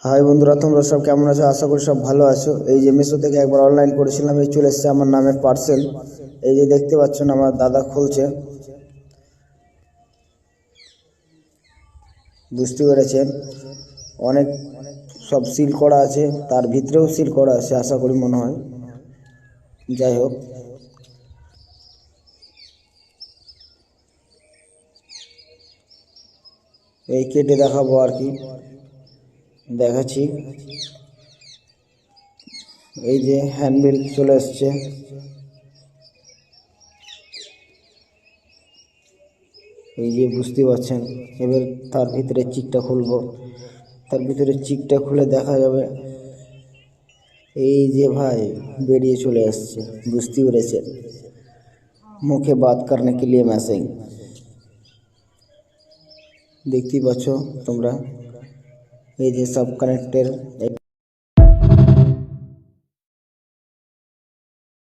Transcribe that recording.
High বন্ধুরা, তোমরা সব কেমন আছো? আশা করি সব ভালো আছো। এই যে মিশো থেকে একবার অনলাইন করেছিলাম, এই চলে এসেছে আমার নামে পার্সেল। এই যে দেখতে পাচ্ছেন আমার দাদা খুলছে, বুঝতে পেরেছেন। অনেক সব সিল করা আছে, তার ভিতরেও সিল করা আছে আশা করি, মনে হয়। যাই হোক, এই কেটে দেখাবো আর কি, দেখাচ্ছি। এই যে হ্যান্ডবিল চলে এসছে, এই যে বুঝতে পারছেন। এবার তার ভিতরে চিকটা খুলবো, তার ভিতরে চিকটা খুলে দেখা যাবে এই যে ভাই বেরিয়ে চলে আসছে, বুঝতে পেরেছেন। মুখে বাত করনে के लिए मैसेज দেখতেই পাচ্ছ তোমরা। এই যে সব কানেক্টের